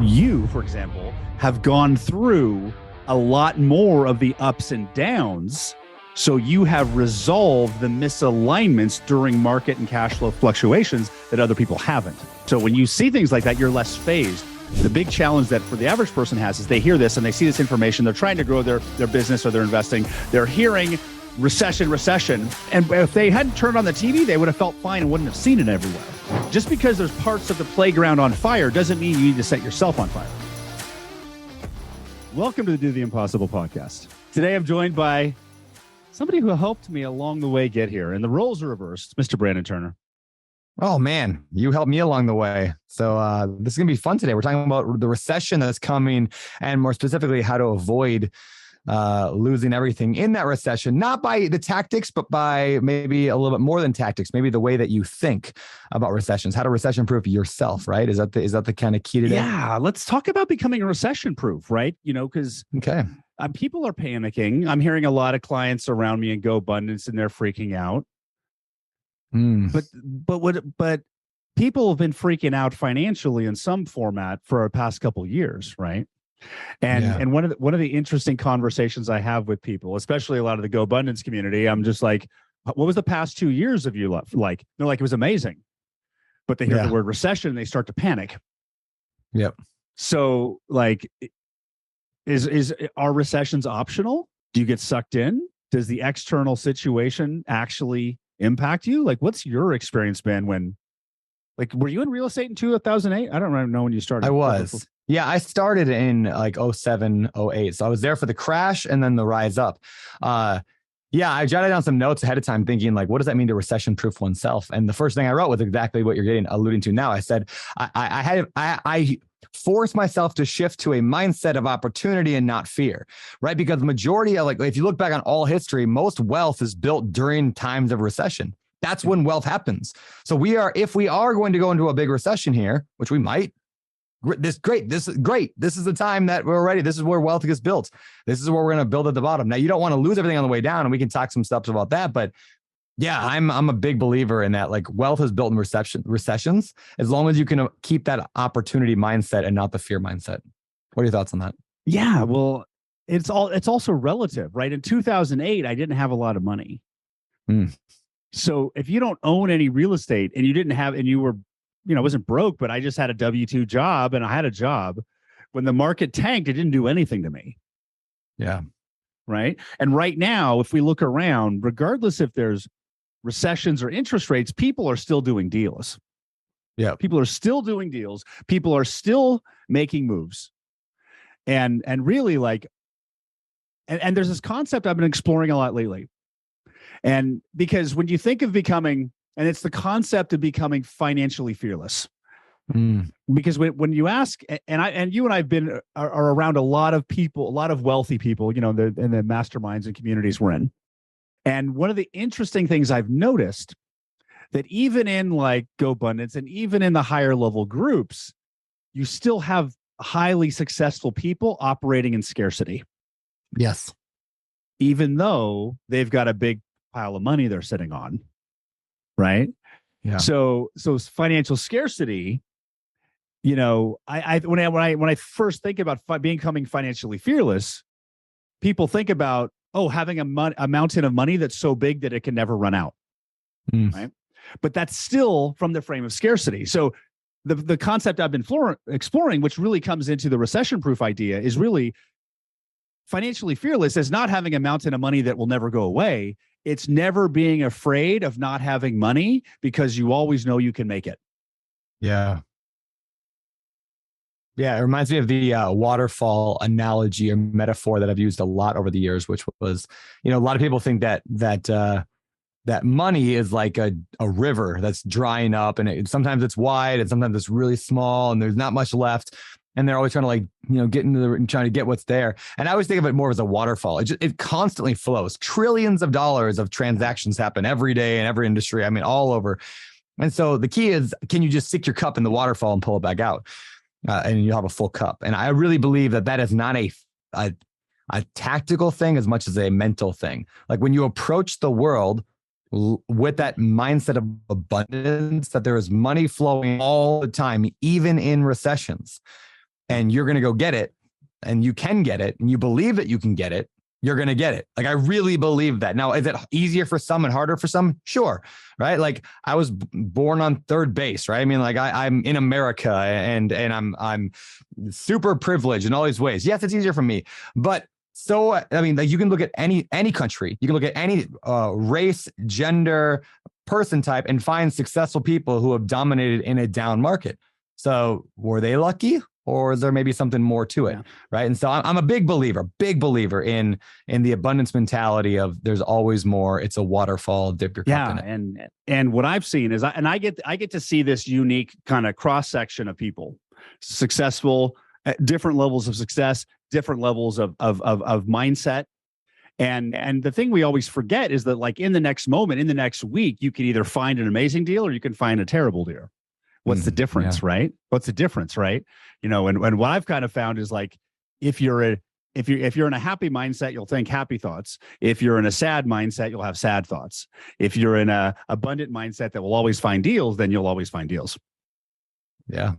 You, for example, have gone through a lot more of the ups and downs. So you have resolved the misalignments during market and cash flow fluctuations that other people haven't. So when you see things like that, you're less phased. The big challenge that for the average person has is they hear this and they see this information. They're trying to grow their business or they're investing. They're hearing recession. And if they hadn't turned on the TV, they would have felt fine and wouldn't have seen it everywhere. Just because there's parts of the playground on fire doesn't mean you need to set yourself on fire. Welcome to the Do the Impossible podcast. Today I'm joined by somebody who helped me along the way get here, and the roles are reversed. Mr. Brandon Turner. Oh man, you helped me along the way. So this is going to be fun today. We're talking about the recession that's coming, and more specifically, how to avoid losing everything in that recession, not by the tactics, but by maybe a little bit more than tactics, maybe the way that you think about recessions, how to recession proof yourself, right? Is that the kind of key today? Yeah, let's talk about becoming recession proof, right? Because people are panicking. I'm hearing a lot of clients around me in GoBundance and they're freaking out. But people have been freaking out financially in some format for the past couple of years, right? And one of the interesting conversations I have with people, especially a lot of the GoBundance community, I'm just like, what was the past 2 years of you like? They're like, it was amazing. But they hear the word recession and they start to panic. Yep. So like, are recessions optional? Do you get sucked in? Does the external situation actually impact you? Like, what's your experience been when, like, were you in real estate in 2008? I don't really know when you started. I was. Yeah, I started in like 07, 08. So I was there for the crash and then the rise up. I jotted down some notes ahead of time thinking like, what does that mean to recession proof oneself? And the first thing I wrote was exactly what you're alluding to now. I said, I forced myself to shift to a mindset of opportunity and not fear, right? Because the majority of, like, if you look back on all history, most wealth is built during times of recession. That's when wealth happens. So if we are going to go into a big recession here, which we might, this is great. This is the time that we're ready. This is where wealth gets built. This is where we're going to build at the bottom. Now, you don't want to lose everything on the way down, and we can talk some stuff about that. But yeah, I'm a big believer in that. Like, wealth is built in recessions, as long as you can keep that opportunity mindset and not the fear mindset. What are your thoughts on that? Yeah, well, it's also relative, right? In 2008, I didn't have a lot of money. So if you don't own any real estate and you were, wasn't broke, but I just had a W-2 job and I had a job. When the market tanked, it didn't do anything to me. Yeah. Right. And right now, if we look around, regardless if there's recessions or interest rates, people are still doing deals. Yeah. People are still doing deals. People are still making moves. And really like, and there's this concept I've been exploring a lot lately. And because when you think of becoming, and it's the concept of becoming financially fearless, because when you ask, and you and I've been are around a lot of people, a lot of wealthy people, in the masterminds and communities we're in. And one of the interesting things I've noticed that even in like GoBundance and even in the higher level groups, you still have highly successful people operating in scarcity. Yes. Even though they've got a big pile of money they're sitting on, right? Yeah. So financial scarcity, when I first think about becoming financially fearless, people think about having a mountain of money that's so big that it can never run out, right? But that's still from the frame of scarcity. So the concept I've been exploring, which really comes into the recession-proof idea, is really financially fearless is not having a mountain of money that will never go away. It's never being afraid of not having money because you always know you can make it. Yeah. Yeah. It reminds me of the waterfall analogy or metaphor that I've used a lot over the years, which was, a lot of people think that money is like a river that's drying up, and sometimes it's wide and sometimes it's really small and there's not much left. And they're always trying to get trying to get what's there. And I always think of it more as a waterfall. It constantly flows. Trillions of dollars of transactions happen every day in every industry. I mean, all over. And so the key is, can you just stick your cup in the waterfall and pull it back out? And you'll have a full cup. And I really believe that is not a tactical thing as much as a mental thing. Like, when you approach the world with that mindset of abundance, that there is money flowing all the time, even in recessions, and you're going to go get it, and you can get it, and you believe that you can get it, you're going to get it. Like, I really believe that. Now, is it easier for some and harder for some? Sure. Right. Like, I was born on third base, right? I mean, like, I'm in America, and I'm super privileged in all these ways. Yes, it's easier for me, but so, I mean, like, you can look at any country, you can look at any race, gender, person type, and find successful people who have dominated in a down market. So were they lucky, or is there maybe something more to it? Yeah. Right. And so I'm a big believer in the abundance mentality of there's always more. It's a waterfall, dip your cup in it. And what I've seen is I get to see this unique kind of cross section of people, successful at different levels of success, different levels of mindset. And the thing we always forget is that, like, in the next moment, in the next week, you can either find an amazing deal or you can find a terrible deal. What's the difference, right? What's the difference, right? You know, and what I've kind of found is, like, if you're in a happy mindset, you'll think happy thoughts. If you're in a sad mindset, you'll have sad thoughts. If you're in a abundant mindset that will always find deals, then you'll always find deals. Yeah,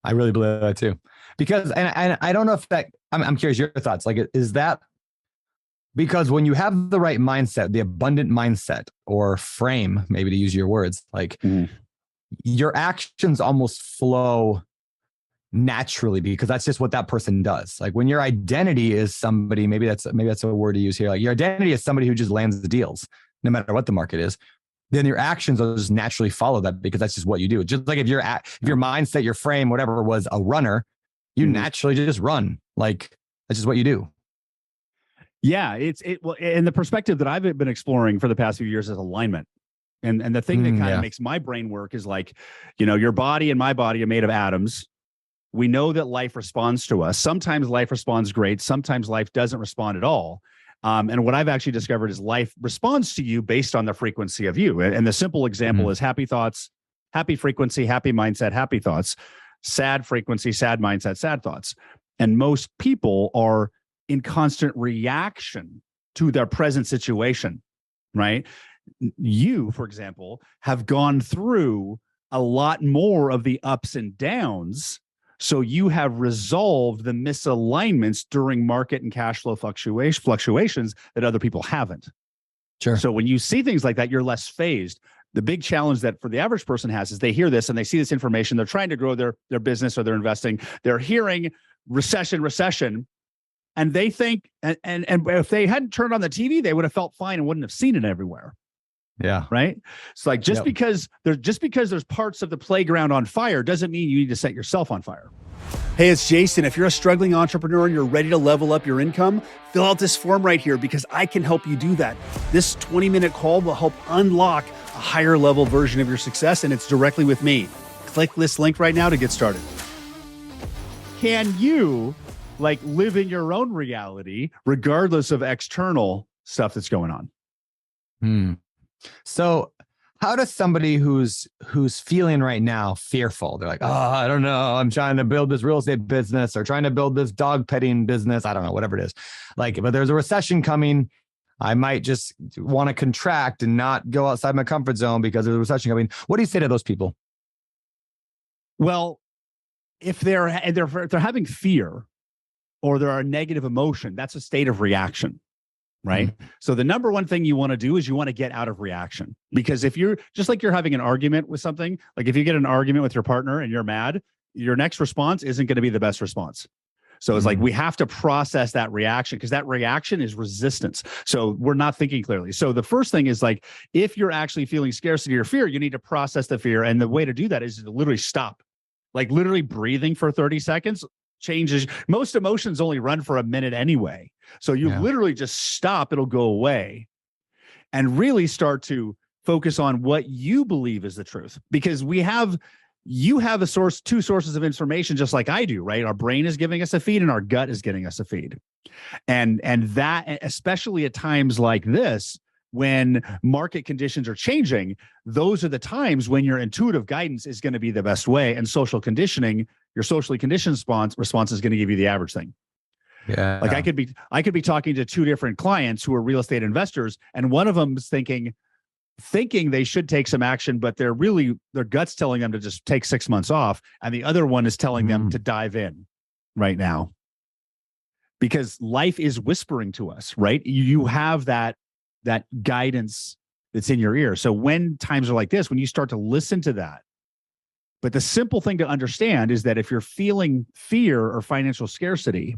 I really believe that too. Because, and I don't know if that, I'm curious your thoughts. Like, is that because when you have the right mindset, the abundant mindset or frame, maybe to use your words, like, your actions almost flow naturally, because that's just what that person does. Like, when your identity is somebody, maybe that's a word to use here. Like, your identity is somebody who just lands the deals, no matter what the market is. Then your actions will just naturally follow that, because that's just what you do. Just like if your mindset, your frame, whatever was a runner, you naturally just run. Like, that's just what you do. Yeah, well, and the perspective that I've been exploring for the past few years is alignment. And the thing that kind of makes my brain work is, like, you know, your body and my body are made of atoms. We know that life responds to us. Sometimes life responds great. Sometimes life doesn't respond at all. And what I've actually discovered is life responds to you based on the frequency of you. And the simple example is happy thoughts, happy frequency, happy mindset, happy thoughts, sad frequency, sad mindset, sad thoughts. And most people are in constant reaction to their present situation, right? You, for example, have gone through a lot more of the ups and downs. So you have resolved the misalignments during market and cash flow fluctuations that other people haven't. Sure. So when you see things like that, you're less phased. The big challenge that for the average person has is they hear this and they see this information. They're trying to grow their business or they're investing. They're hearing recession. And they think, and if they hadn't turned on the TV, they would have felt fine and wouldn't have seen it everywhere. Yeah. Right. It's like, because there's parts of the playground on fire doesn't mean you need to set yourself on fire. Hey, it's Jason. If you're a struggling entrepreneur and you're ready to level up your income, fill out this form right here, because I can help you do that. This 20-minute call will help unlock a higher level version of your success, and it's directly with me. Click this link right now to get started. Can you, like, live in your own reality regardless of external stuff that's going on? So how does somebody who's feeling right now fearful, they're like, oh, I don't know, I'm trying to build this real estate business or trying to build this dog petting business, I don't know, whatever it is, like, but there's a recession coming, I might just want to contract and not go outside my comfort zone because there's a recession coming. What do you say to those people? Well, if they're having fear or they're a negative emotion, that's a state of reaction. Right. So the number one thing you want to do is you want to get out of reaction, because if you're just like you're having an argument with something, like if you get an argument with your partner and you're mad, your next response isn't going to be the best response. So it's like we have to process that reaction, because that reaction is resistance. So we're not thinking clearly. So the first thing is, like, if you're actually feeling scarcity or fear, you need to process the fear. And the way to do that is to literally stop, like literally breathing for 30 seconds. Changes. Most emotions only run for a minute anyway. So you literally just stop, it'll go away, and really start to focus on what you believe is the truth. Because you have two sources of information, just like I do, right? Our brain is giving us a feed and our gut is getting us a feed. And that, especially at times like this, when market conditions are changing, those are the times when your intuitive guidance is going to be the best way. And social conditioning, your socially conditioned response is going to give you the average thing. Yeah. Like I could be talking to two different clients who are real estate investors, and one of them is thinking they should take some action, but their gut's telling them to just take 6 months off. And the other one is telling them to dive in. right now because life is whispering to us, right? You have that guidance that's in your ear. So when times are like this, when you start to listen to that, but the simple thing to understand is that if you're feeling fear or financial scarcity,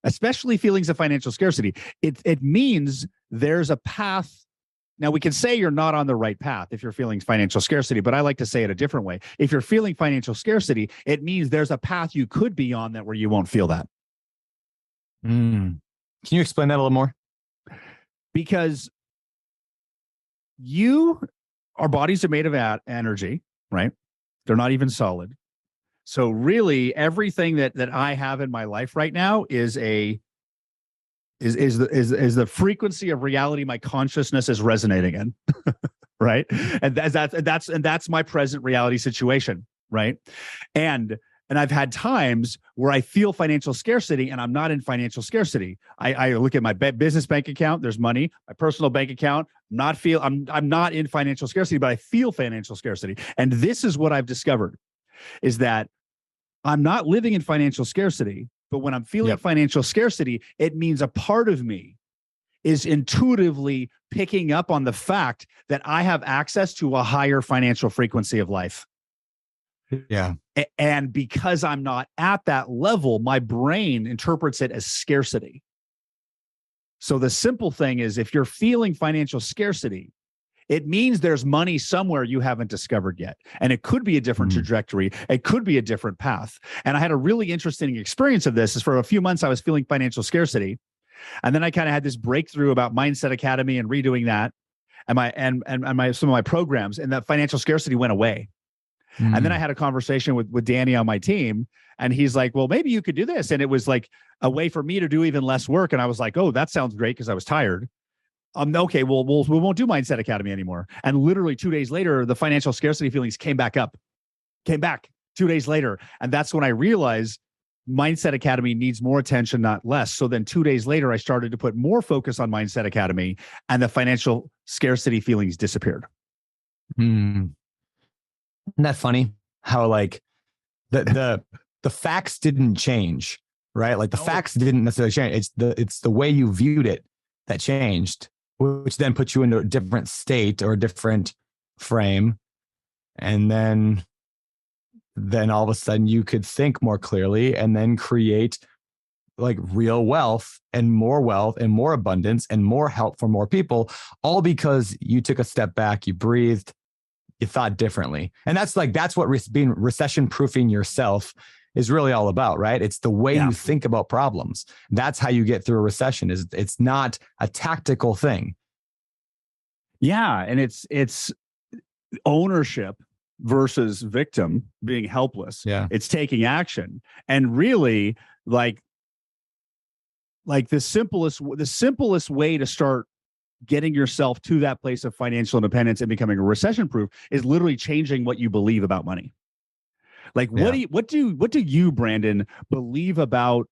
especially feelings of financial scarcity, it means there's a path. Now, we can say you're not on the right path if you're feeling financial scarcity, but I like to say it a different way. If you're feeling financial scarcity, it means there's a path you could be on that where you won't feel that. Can you explain that a little more? Because our bodies are made of energy, right? They're not even solid. So really, everything that I have in my life right now is the frequency of reality my consciousness is resonating in, right? And that's my present reality situation, right? And I've had times where I feel financial scarcity and I'm not in financial scarcity. I look at my business bank account, there's money. My personal bank account, I'm not in financial scarcity, but I feel financial scarcity. And this is what I've discovered is that I'm not living in financial scarcity, but when I'm feeling financial scarcity, it means a part of me is intuitively picking up on the fact that I have access to a higher financial frequency of life. Yeah. And because I'm not at that level, my brain interprets it as scarcity. So the simple thing is, if you're feeling financial scarcity, it means there's money somewhere you haven't discovered yet. And it could be a different trajectory. It could be a different path. And I had a really interesting experience of this. Is for a few months, I was feeling financial scarcity. And then I kind of had this breakthrough about Mindset Academy and redoing that and some of my programs, and that financial scarcity went away. And then I had a conversation with Danny on my team, and he's like, well, maybe you could do this. And it was like a way for me to do even less work. And I was like, oh, that sounds great, because I was tired. Okay, well, we won't do Mindset Academy anymore. And literally 2 days later, the financial scarcity feelings came back 2 days later. And that's when I realized Mindset Academy needs more attention, not less. So then 2 days later, I started to put more focus on Mindset Academy, and the financial scarcity feelings disappeared. Isn't that funny how like the facts didn't change, right? Like the facts didn't necessarily change. It's the way you viewed it that changed, which then puts you into a different state or a different frame. And then all of a sudden you could think more clearly and then create like real wealth and more abundance and more help for more people, all because you took a step back, you breathed, you thought differently. And that's what being recession proofing yourself is really all about, right? It's the way you think about problems. That's how you get through a recession. It's not a tactical thing. Yeah. And it's ownership versus victim, being helpless. Yeah. It's taking action. And really, like the simplest way to start getting yourself to that place of financial independence and becoming a recession proof is literally changing what you believe about money. Like, what do you, Brandon, believe about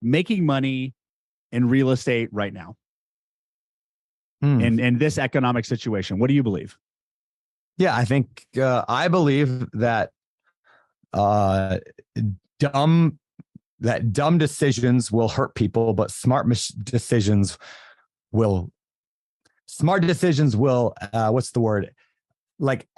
making money in real estate right now? In this economic situation, what do you believe? Yeah, I think I believe that dumb decisions will hurt people, but smart decisions will. Smart decisions will. What's the word? Like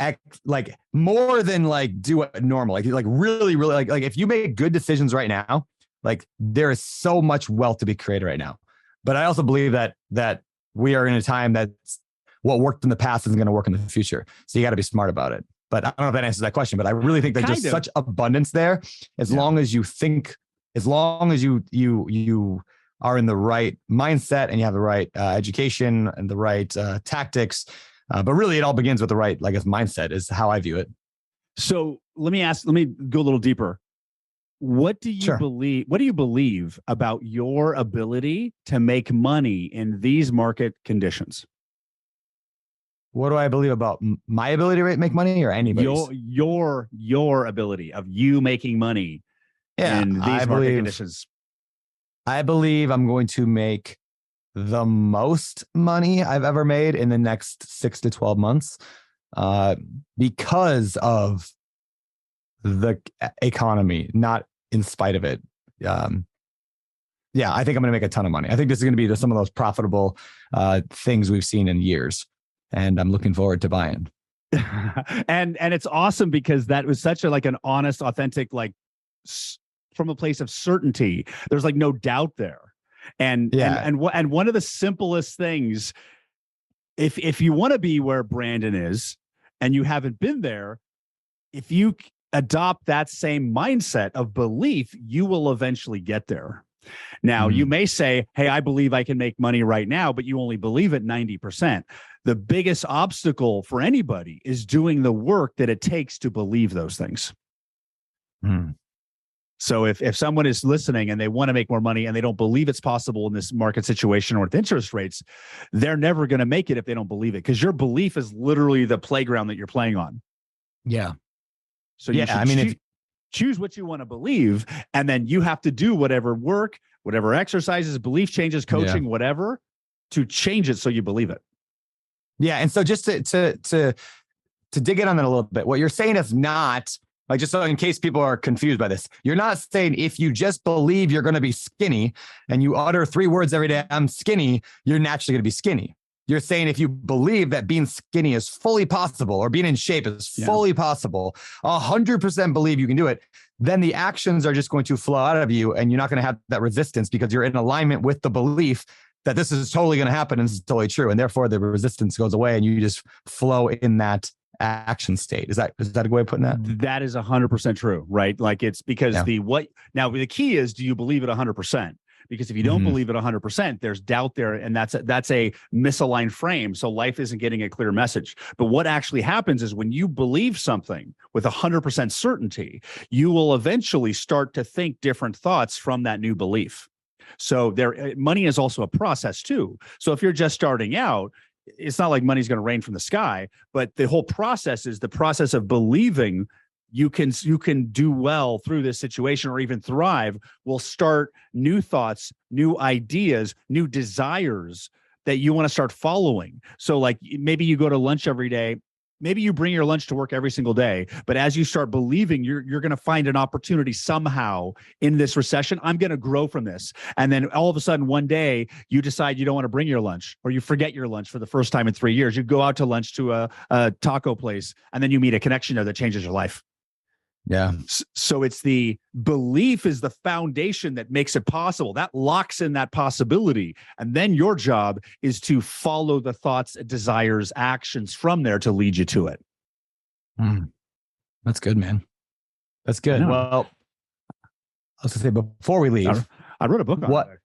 more than like do it normal. Like really like if you make good decisions right now, like there is so much wealth to be created right now. But I also believe that we are in a time that's what worked in the past isn't going to work in the future. So you got to be smart about it. But I don't know if that answers that question, but I really think there's just such abundance there. As long as you think, as long as you are in the right mindset and you have the right education and the right tactics. But really it all begins with the right, like, mindset is how I view it. So let me go a little deeper. What do you believe? What do you believe about your ability to make money in these market conditions? What do I believe about my ability to make money, or anybody's? Your ability of you making money in these market conditions. I believe I'm going to make the most money I've ever made in the next 6 to 12 months because of the economy, not in spite of it. yeah, I think I'm going to make a ton of money. I think this is going to be some of those profitable things we've seen in years. And I'm looking forward to buying. and it's awesome because that was such a like an honest, authentic, like from a place of certainty. There's like no doubt there. And one of the simplest things, if you want to be where Brandon is and you haven't been there, if you adopt that same mindset of belief, you will eventually get there. Now, you may say, hey, I believe I can make money right now, but you only believe it 90%. The biggest obstacle for anybody is doing the work that it takes to believe those things. So if someone is listening and they want to make more money and they don't believe it's possible in this market situation or with interest rates, they're never going to make it if they don't believe it, because your belief is literally the playground that you're playing on. Yeah. So you should choose what you want to believe, and then you have to do whatever work, whatever exercises, belief changes, coaching, whatever, to change it so you believe it. Yeah. And so just to dig in on that a little bit, what you're saying is not like, just so in case people are confused by this, you're not saying if you just believe you're going to be skinny and you utter 3 words every day, I'm skinny, you're naturally going to be skinny. You're saying if you believe that being skinny is fully possible or being in shape is fully possible, 100% believe you can do it, then the actions are just going to flow out of you and you're not going to have that resistance because you're in alignment with the belief that this is totally going to happen and this is totally true. And therefore the resistance goes away and you just flow in that action state. Is that a good way of putting that? That is 100% true, right? Like it's because now the key is, do you believe it 100%? Because if you don't believe it 100%, there's doubt there, and that's a misaligned frame. So life isn't getting a clear message. But what actually happens is when you believe something with 100% certainty, you will eventually start to think different thoughts from that new belief. So money is also a process too. So if you're just starting out, it's not like money's going to rain from the sky, but the whole process is the process of believing you can do well through this situation or even thrive, will start new thoughts, new ideas, new desires that you want to start following. So like maybe you go to lunch every day. Maybe you bring your lunch to work every single day, but as you start believing you're going to find an opportunity somehow in this recession, I'm going to grow from this. And then all of a sudden one day you decide you don't want to bring your lunch, or you forget your lunch for the first time in 3 years. You go out to lunch to a taco place, and then you meet a connection there that changes your life. Yeah. So it's the belief is the foundation that makes it possible. That locks in that possibility. And then your job is to follow the thoughts, desires, actions from there to lead you to it. That's good, man. That's good. Well, I was going to say, before we leave, I wrote a book on it.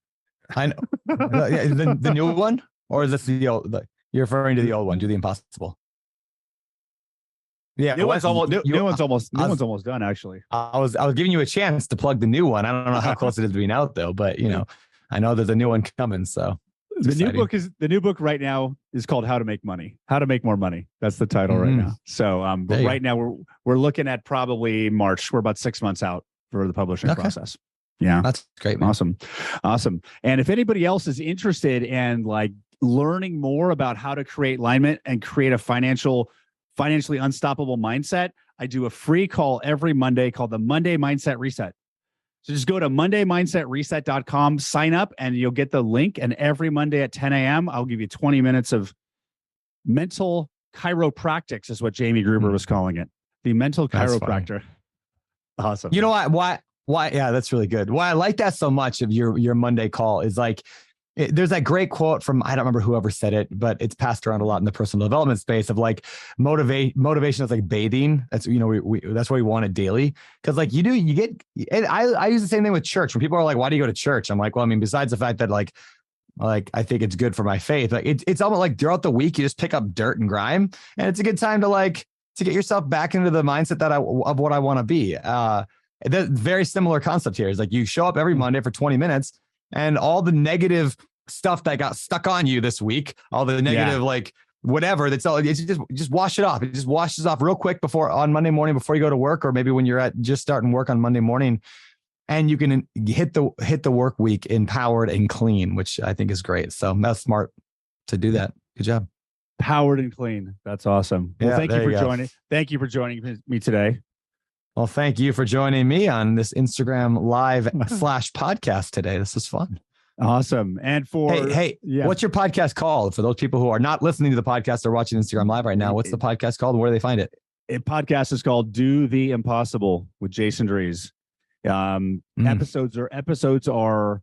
I know. the new one? Or is this the old? You're referring to the old one, Do the Impossible. Yeah, new one's almost done. Actually, I was giving you a chance to plug the new one. I don't know how close it is to being out though, but I know there's a new one coming. So the new book right now is called How to Make Money. How to Make More Money. That's the title right now. So, but right now we're looking at probably March. We're about 6 months out for the publishing process. Yeah, that's great, man. Awesome. And if anybody else is interested in like learning more about how to create alignment and create a financially unstoppable mindset, I do a free call every Monday called the Monday Mindset Reset. So just go to mondaymindsetreset.com, sign up, and you'll get the link. And every Monday at 10 a.m., I'll give you 20 minutes of mental chiropractics, is what Jamie Gruber was calling it. The mental chiropractor. Awesome. You know why? Yeah, that's really good. Why I like that so much of your Monday call is like, there's that great quote from, I don't remember whoever said it, but it's passed around a lot in the personal development space of like motivation is like bathing. That's, that's why we want it daily. Cause like I use the same thing with church. When people are like, why do you go to church? I'm like, well, I mean, besides the fact that like I think it's good for my faith, like it's almost like throughout the week, you just pick up dirt and grime, and it's a good time to get yourself back into the mindset of what I want to be. The very similar concept here is like you show up every Monday for 20 minutes, and all the negative stuff that got stuck on you this week, all the negative, like whatever, it's just wash it off. It just washes off real quick on Monday morning before you go to work, or maybe when you're just starting work on Monday morning, and you can hit the work week empowered and clean, which I think is great. So that's smart to do that. Good job. Powered and clean. That's awesome. Well, thank you for joining. Thank you for joining me today. Well, thank you for joining me on this Instagram live / podcast today. This was fun. Awesome. And hey, what's your podcast called? For those people who are not listening to the podcast or watching Instagram live right now, what's the podcast called? Where do they find it? Podcast is called Do the Impossible with Jason Drees. Episodes are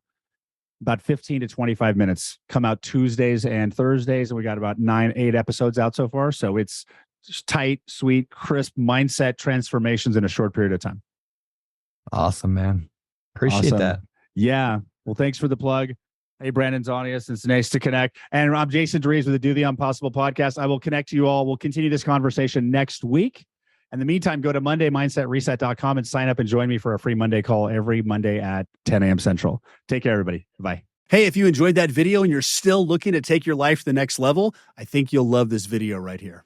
about 15 to 25 minutes, come out Tuesdays and Thursdays. And we got about 8 episodes out so far. So it's just tight, sweet, crisp mindset transformations in a short period of time. Awesome, man. Appreciate that. Yeah. Well, thanks for the plug. Hey, Brandon's audience. It's nice to connect. And I'm Jason Drees with the Do the Impossible podcast. I will connect to you all. We'll continue this conversation next week. In the meantime, go to MondayMindsetReset.com and sign up and join me for a free Monday call every Monday at 10 a.m. Central. Take care, everybody. Bye. Hey, if you enjoyed that video and you're still looking to take your life to the next level, I think you'll love this video right here.